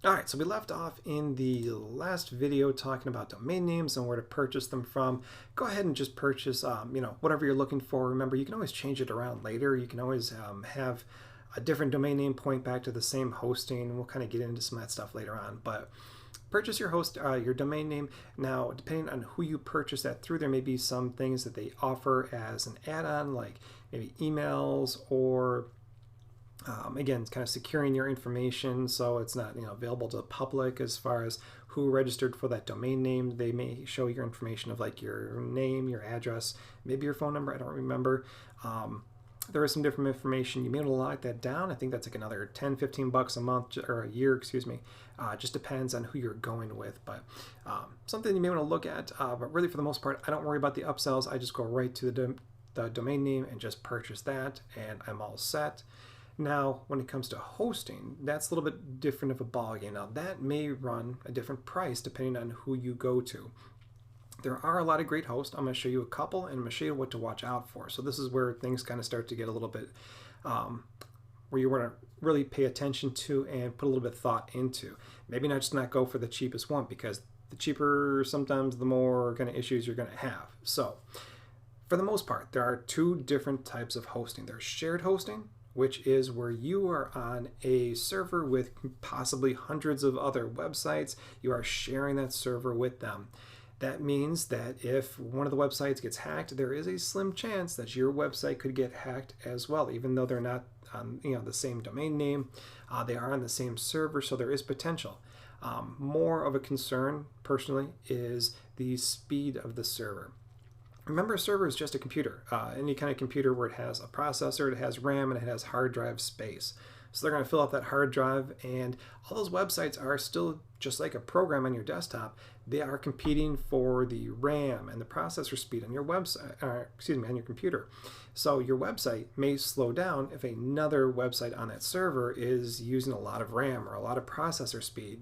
All right, so we left off in the last video talking about domain names and where to purchase them from. Go ahead and just purchase, whatever you're looking for. Remember, you can always change it around later. You can always have a different domain name point back to the same hosting. We'll kind of get into some of that stuff later on, but purchase your domain name. Now, depending on who you purchase that through, there may be some things that they offer as an add-on, like maybe emails or again, it's kind of securing your information so it's not available to the public as far as who registered for that domain name. They may show your information of like your name, your address, maybe your phone number. I don't remember. There is some different information. You may want to lock that down. I think that's like another 10, 15 bucks a month or a year, excuse me. Just depends on who you're going with, but something you may want to look at. But really, for the most part, I don't worry about the upsells. I just go right to the domain name and just purchase that, and I'm all set. Now, when it comes to hosting, that's a little bit different of a ballgame. Now, that may run a different price depending on who you go to. There are a lot of great hosts. I'm going to show you a couple, and I'm going to show you what to watch out for. So this is where things kind of start to get a little bit, where you want to really pay attention to and put a little bit of thought into. Maybe not go for the cheapest one, because the cheaper, sometimes the more kind of issues you're going to have. So for the most part, there are two different types of hosting. There's shared hosting, which is where you are on a server with possibly hundreds of other websites. You are sharing that server with them. That means that if one of the websites gets hacked, there is a slim chance that your website could get hacked as well, even though they're not on the same domain name. They are on the same server, so there is potential. More of a concern, personally, is the speed of the server. Remember, a server is just a computer, any kind of computer where it has a processor, it has RAM, and it has hard drive space. So they're going to fill up that hard drive, and all those websites are still just like a program on your desktop. They are competing for the RAM and the processor speed on your website, on your computer. So your website may slow down if another website on that server is using a lot of RAM or a lot of processor speed.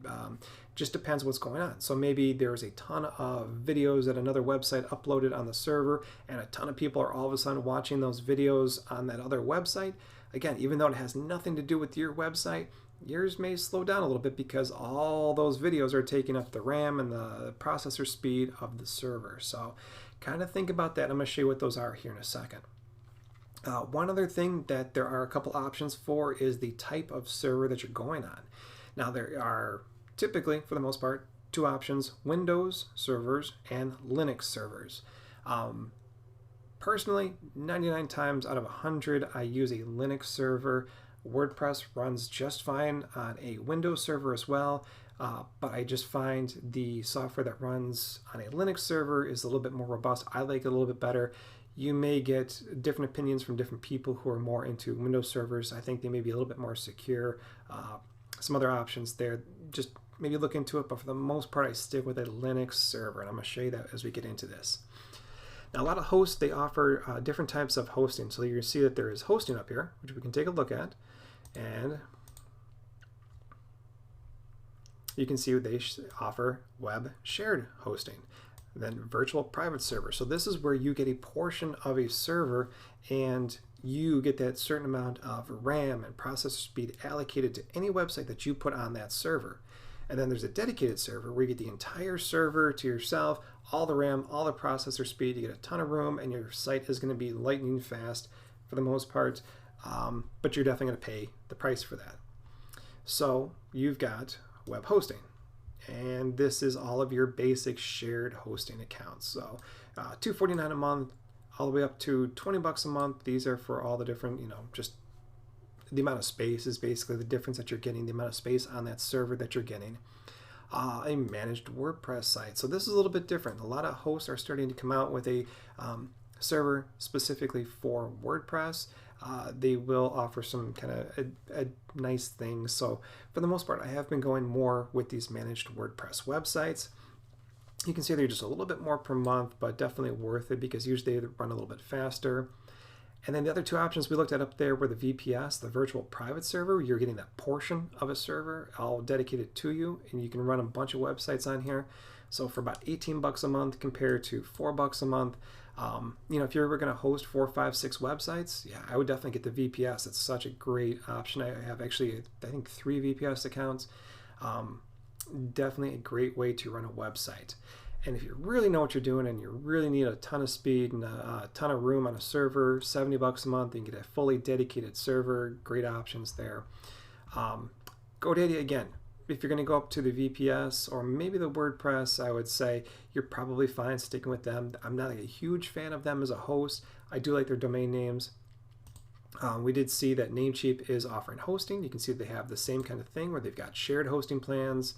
Just depends what's going on. So maybe there's a ton of videos that another website uploaded on the server, and a ton of people are all of a sudden watching those videos on that other website. Again, even though it has nothing to do with your website, yours may slow down a little bit because all those videos are taking up the RAM and the processor speed of the server. So kind of think about that. I'm going to show you what those are here in a second. One other thing that there are a couple options for is the type of server that you're going on. Now, there are typically, for the most part, two options: Windows servers and Linux servers. Personally, 99 times out of 100, I use a Linux server. WordPress runs just fine on a Windows server as well, but I just find the software that runs on a Linux server is a little bit more robust. I like it a little bit better. You may get different opinions from different people who are more into Windows servers. I think they may be a little bit more secure. Some other options there, just maybe look into it, but for the most part, I stick with a Linux server, and I'm going to show you that as we get into this. Now, a lot of hosts, they offer different types of hosting. So you can see that there is hosting up here, which we can take a look at. And you can see they offer web shared hosting, then virtual private server. So this is where you get a portion of a server, and you get that certain amount of RAM and processor speed allocated to any website that you put on that server. And then there's a dedicated server where you get the entire server to yourself, all the RAM, all the processor speed. You get a ton of room, and your site is going to be lightning fast for the most part, but you're definitely going to pay the price for that. So you've got web hosting, and this is all of your basic shared hosting accounts. So $249 a month, all the way up to $20 a month. These are for all the different, just the amount of space is basically the difference that you're getting, the amount of space on that server that you're getting. A managed WordPress site. So this is a little bit different. A lot of hosts are starting to come out with a server specifically for WordPress. They will offer some kind of a nice things. So for the most part, I have been going more with these managed WordPress websites. You can see they're just a little bit more per month, but definitely worth it because usually they run a little bit faster. And then the other two options we looked at up there were the VPS, the virtual private server. You're getting that portion of a server all dedicated to you, and you can run a bunch of websites on here. So for about 18 bucks a month compared to 4 bucks a month, if you're ever going to host 4, 5, 6 websites, yeah, I would definitely get the VPS. It's such a great option. I have actually, I think, 3 VPS accounts. Definitely a great way to run a website. And if you really know what you're doing and you really need a ton of speed and a ton of room on a server, $70 a month, you can get a fully dedicated server. Great options there. GoDaddy, again, if you're going to go up to the VPS or maybe the WordPress, I would say you're probably fine sticking with them. I'm not a huge fan of them as a host. I do like their domain names. We did see that Namecheap is offering hosting. You can see they have the same kind of thing where they've got shared hosting plans,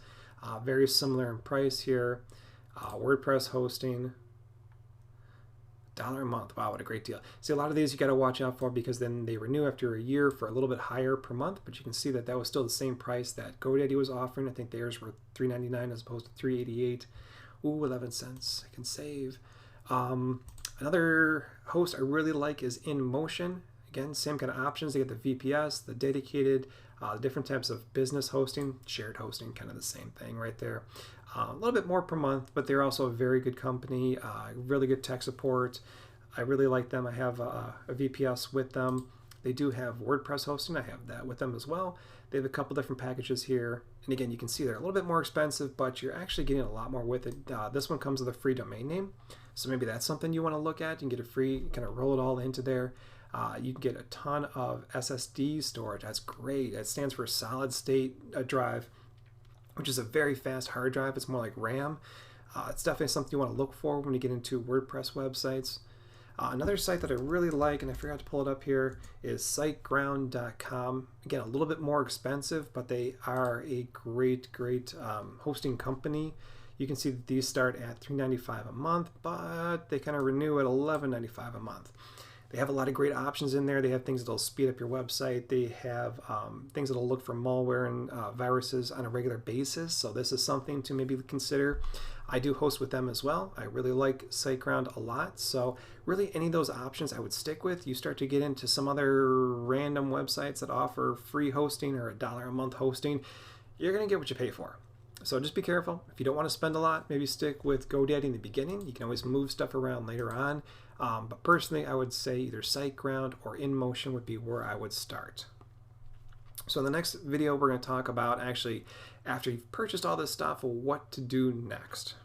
very similar in price here. WordPress hosting, $1 a month. Wow, what a great deal. See, a lot of these you got to watch out for because then they renew after a year for a little bit higher per month, but you can see that that was still the same price that GoDaddy was offering. I think theirs were $3.99 as opposed to $3.88. Ooh, 11 cents. I can save. Another host I really like is InMotion. Again, same kind of options. They get the VPS, the dedicated, different types of business hosting, shared hosting, kind of the same thing right there. A little bit more per month, but they're also a very good company, really good tech support. I really like them. I have a VPS with them. They do have WordPress hosting. I have that with them as well. They have a couple different packages here. And again, you can see they're a little bit more expensive, but you're actually getting a lot more with it. This one comes with a free domain name. So maybe that's something you want to look at. You can get a free, kind of roll it all into there. You can get a ton of SSD storage. That's great. That stands for solid state drive, which is a very fast hard drive. It's more like RAM. It's definitely something you want to look for when you get into WordPress websites. Another site that I really like, and I forgot to pull it up here, is siteground.com. Again, a little bit more expensive, but they are a great hosting company. You can see that these start at $3.95 a month, but they kind of renew at $11.95 a month. They have a lot of great options in there. They have things that'll speed up your website. They have things that'll look for malware and viruses on a regular basis. So this is something to maybe consider. I do host with them as well. I really like SiteGround a lot. So really any of those options I would stick with. You start to get into some other random websites that offer free hosting or $1 a month hosting, you're going to get what you pay for. So just be careful. If you don't want to spend a lot, maybe stick with GoDaddy in the beginning. You can always move stuff around later on. But personally, I would say either SiteGround or InMotion would be where I would start. So in the next video, we're going to talk about actually, after you've purchased all this stuff, what to do next.